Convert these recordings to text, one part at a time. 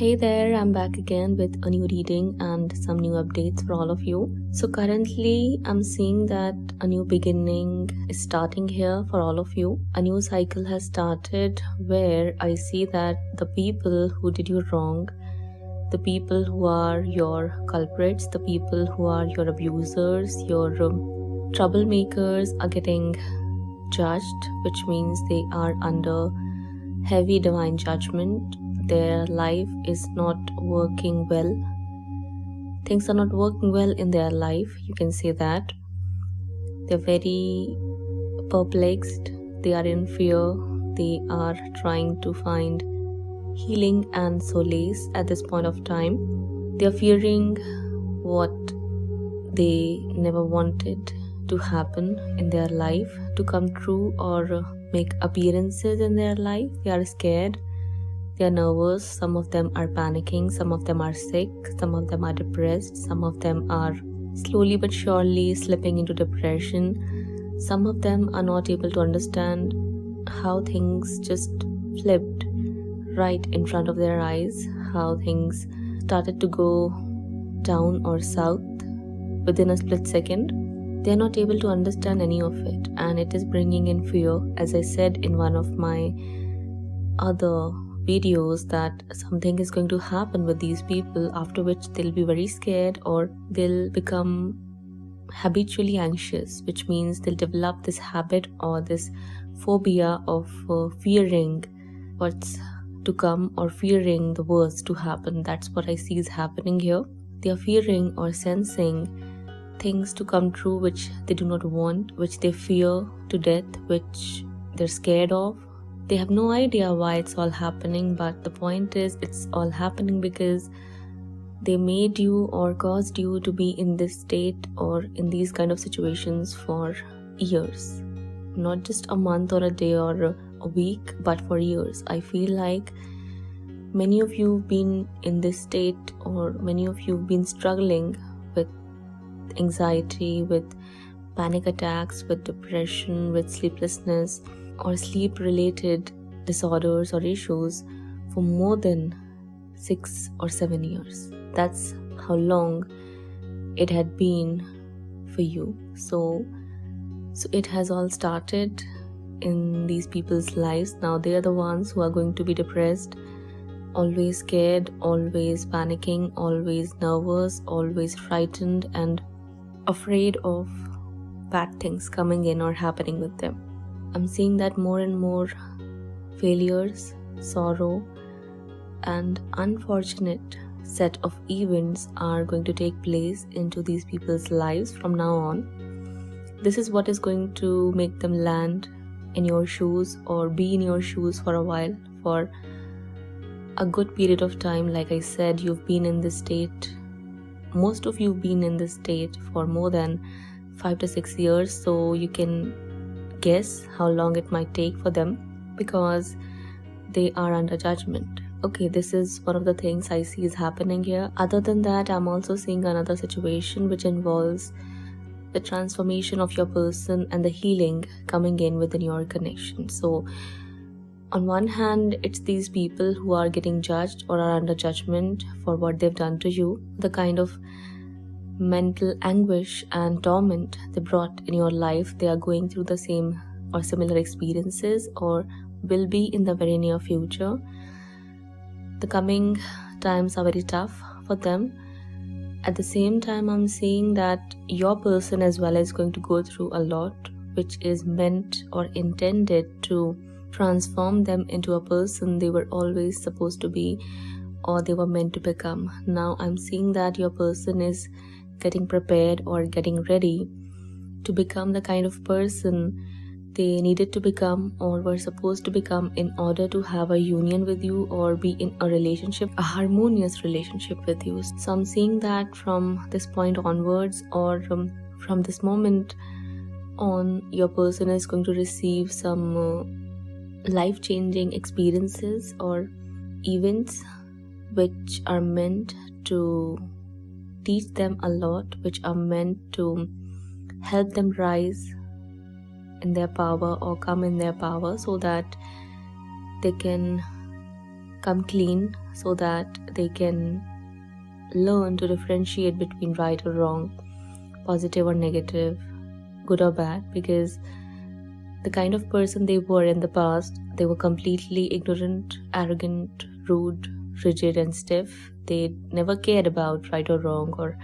Hey there, I'm back again with a new reading and some new updates for all of you. So currently I'm seeing that a new beginning is starting here for all of you. A new cycle has started where I see that the people who did you wrong, the people who are your culprits, the people who are your abusers, your troublemakers are getting judged, which means they are under heavy divine judgment. Their life is not working well. Things are not working well in their life, you can say that. They're very perplexed, they are in fear, they are trying to find healing and solace at this point of time. They are fearing what they never wanted to happen in their life to come true or make appearances in their life. They are scared. They are nervous, some of them are panicking, some of them are sick, some of them are depressed, some of them are slowly but surely slipping into depression. Some of them are not able to understand how things just flipped right in front of their eyes, how things started to go down or south within a split second. They are not able to understand any of it, and it is bringing in fear. As I said in one of my other videos, that something is going to happen with these people, after which they'll be very scared or they'll become habitually anxious, which means they'll develop this habit or this phobia of fearing what's to come or fearing the worst to happen. That's what I see is happening here. They are fearing or sensing things to come true which they do not want, which they fear to death, which they're scared of. They have no idea why it's all happening, but the point is it's all happening because they made you or caused you to be in this state or in these kind of situations for years. Not just a month or a day or a week, but for years. I feel like many of you have been in this state, or many of you have been struggling with anxiety, with panic attacks, with depression, with sleeplessness, or sleep related disorders or issues for more than 6 or 7 years. That's how long it had been for you. So it has all started in these people's lives. Now they are the ones who are going to be depressed, always scared, always panicking, always nervous, always frightened and afraid of bad things coming in or happening with them. I'm seeing that more and more failures, sorrow, and unfortunate set of events are going to take place into these people's lives from now on. This is what is going to make them land in your shoes or be in your shoes for a while, for a good period of time. Like I said, you've been in this state, most of you have been in this state for more than 5 to 6 years, so you can guess how long it might take for them because they are under judgment. Okay, this is one of the things I see is happening here. Other than that, I'm also seeing another situation which involves the transformation of your person and the healing coming in within your connection. So on one hand, it's these people who are getting judged or are under judgment for what they've done to you, the kind of mental anguish and torment they brought in your life. They are going through the same or similar experiences or will be in the very near future. The coming times are very tough for them. At the same time, I'm seeing that your person as well is going to go through a lot, which is meant or intended to transform them into a person they were always supposed to be or they were meant to become. Now I'm seeing that your person is getting prepared or getting ready to become the kind of person they needed to become or were supposed to become in order to have a union with you or be in a relationship, a harmonious relationship with you. So I'm seeing that from this point onwards or from this moment on, your person is going to receive some life-changing experiences or events which are meant to teach them a lot, which are meant to help them rise in their power or come in their power so that they can come clean so that they can learn to differentiate between right or wrong, positive or negative, good or bad, because the kind of person they were in the past, they were completely ignorant, arrogant, rude, rigid and stiff. They never cared about right or wrong or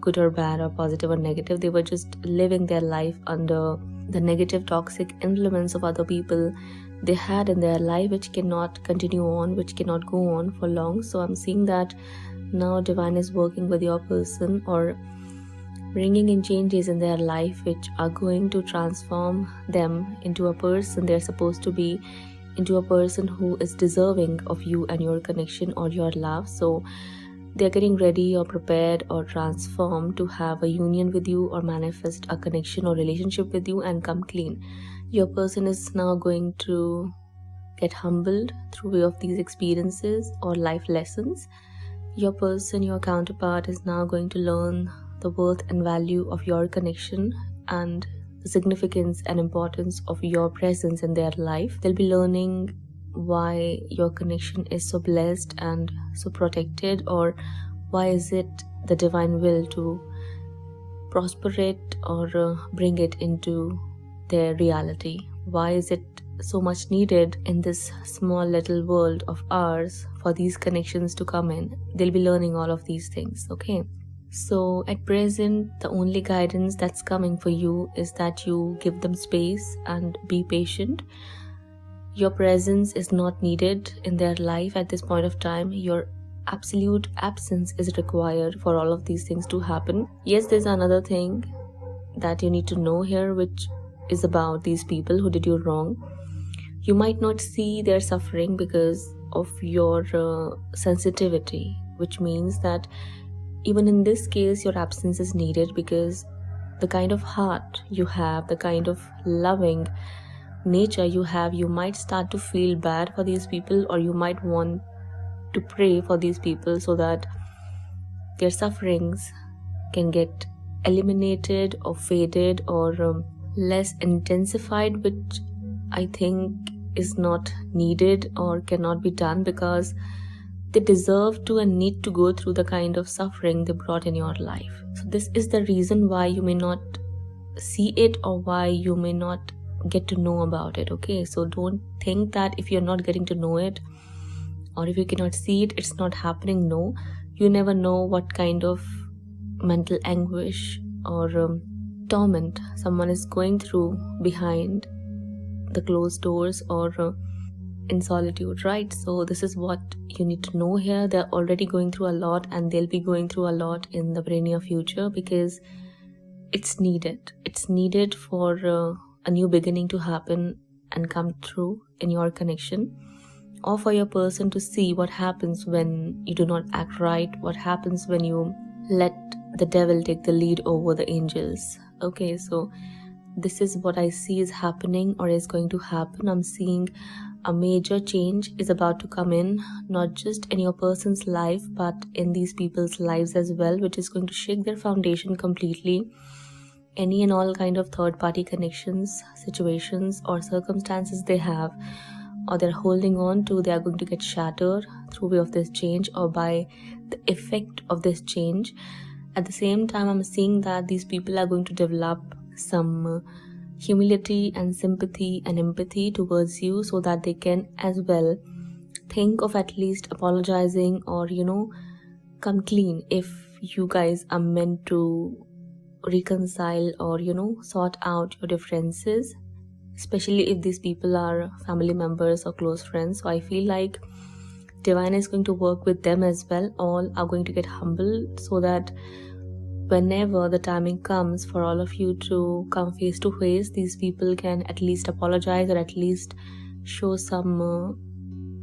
good or bad or positive or negative. They were just living their life under the negative toxic influence of other people they had in their life, which cannot continue on, which cannot go on for long. So I'm seeing that now divine is working with your person or bringing in changes in their life which are going to transform them into a person they're supposed to be, into a person who is deserving of you and your connection or your love. So they're getting ready or prepared or transformed to have a union with you or manifest a connection or relationship with you and come clean. Your person is now going to get humbled through way of these experiences or life lessons. Your person, your counterpart, is now going to learn the worth and value of your connection and the significance and importance of your presence in their life. They'll be learning why your connection is so blessed and so protected, or why is it the divine will to prosper it or bring it into their reality. Why is it so much needed in this small little world of ours for these connections to come in. They'll be learning all of these things, okay? So at present, the only guidance that's coming for you is that you give them space and be patient. Your presence is not needed in their life at this point of time. Your absolute absence is required for all of these things to happen. Yes, there's another thing that you need to know here, which is about these people who did you wrong. You might not see their suffering because of your sensitivity, which means that even in this case, your absence is needed because the kind of heart you have, the kind of loving nature you have, you might start to feel bad for these people, or you might want to pray for these people so that their sufferings can get eliminated or faded or less intensified, which I think is not needed or cannot be done because they deserve to and need to go through the kind of suffering they brought in your life. So this is the reason why you may not see it or why you may not get to know about it, okay? So don't think that if you're not getting to know it or if you cannot see it, it's not happening. No, you never know what kind of mental anguish or torment someone is going through behind the closed doors or in solitude, right? So this is what you need to know here. They're already going through a lot and they'll be going through a lot in the very near future because it's needed. It's needed for a new beginning to happen and come through in your connection, or for your person to see what happens when you do not act right, what happens when you let the devil take the lead over the angels. Okay, so this is what I see is happening or is going to happen. I'm seeing a major change is about to come in, not just in your person's life, but in these people's lives as well, which is going to shake their foundation completely. Any and all kind of third-party connections, situations, or circumstances they have, or they're holding on to, they are going to get shattered through way of this change or by the effect of this change. At the same time, I'm seeing that these people are going to develop some humility and sympathy and empathy towards you so that they can as well think of at least apologizing or, come clean if you guys are meant to reconcile or, sort out your differences, especially if these people are family members or close friends. So I feel like Divine is going to work with them as well. All are going to get humbled so that whenever the timing comes for all of you to come face to face, these people can at least apologize or at least show some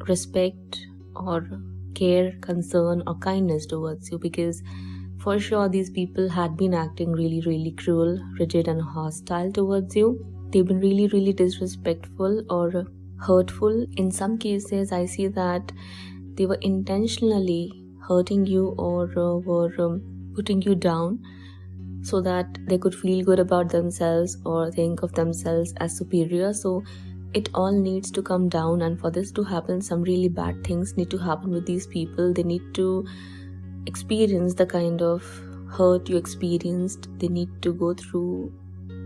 respect or care, concern or kindness towards you, because for sure these people had been acting really, really cruel, rigid and hostile towards you. They've been really, really disrespectful or hurtful. In some cases, I see that they were intentionally hurting you or were putting you down so that they could feel good about themselves or think of themselves as superior. So it all needs to come down, and for this to happen, some really bad things need to happen with these people. They need to experience the kind of hurt you experienced. They need to go through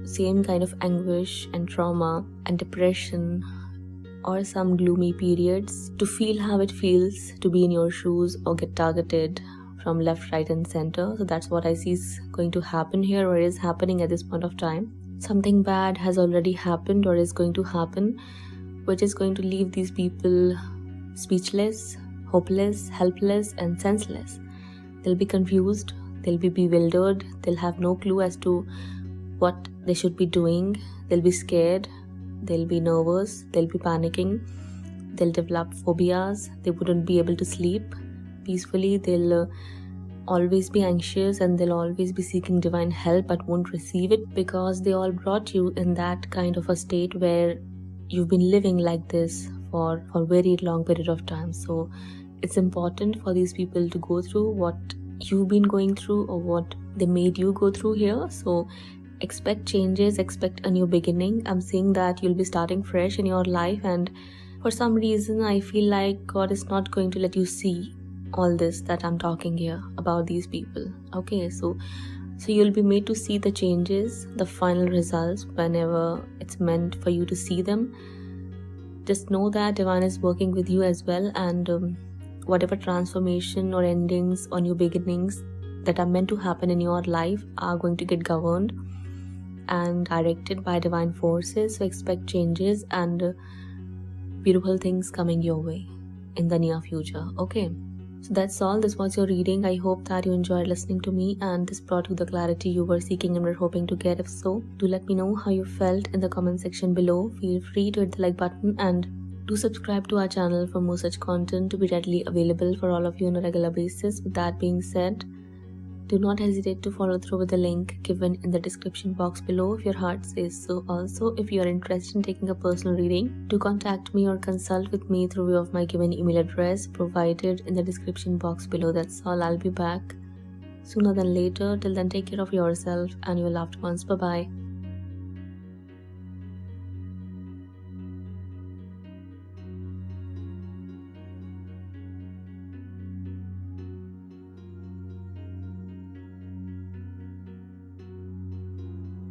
same kind of anguish and trauma and depression or some gloomy periods to feel how it feels to be in your shoes or get targeted from left, right and center. So that's what I see is going to happen here, or is happening at this point of time. Something bad has already happened or is going to happen, which is going to leave these people speechless, hopeless, helpless and senseless. They'll be confused, they'll be bewildered, they'll have no clue as to what they should be doing. They'll be scared, they'll be nervous, they'll be panicking, they'll develop phobias, they wouldn't be able to sleep peacefully, they'll always be anxious, and they'll always be seeking divine help but won't receive it, because they all brought you in that kind of a state where you've been living like this for a very long period of time. So it's important for these people to go through what you've been going through or what they made you go through here. So expect changes, expect a new beginning. I'm seeing that you'll be starting fresh in your life, and for some reason I feel like God is not going to let you see all this that I'm talking here about these people. Okay, so you'll be made to see the changes, the final results whenever it's meant for you to see them. Just know that divine is working with you as well, and whatever transformation or endings or new beginnings that are meant to happen in your life are going to get governed and directed by divine forces. So expect changes and beautiful things coming your way in the near future. Okay, so that's all. This was your reading. I hope that you enjoyed listening to me and this brought you the clarity you were seeking and were hoping to get. If so, do let me know how you felt in the comment section below. Feel free to hit the like button and do subscribe to our channel for more such content to be readily available for all of you on a regular basis. With that being said, do not hesitate to follow through with the link given in the description box below if your heart says so. Also, if you are interested in taking a personal reading, do contact me or consult with me through way of my given email address provided in the description box below. That's all. I'll be back sooner than later. Till then, take care of yourself and your loved ones. Bye bye.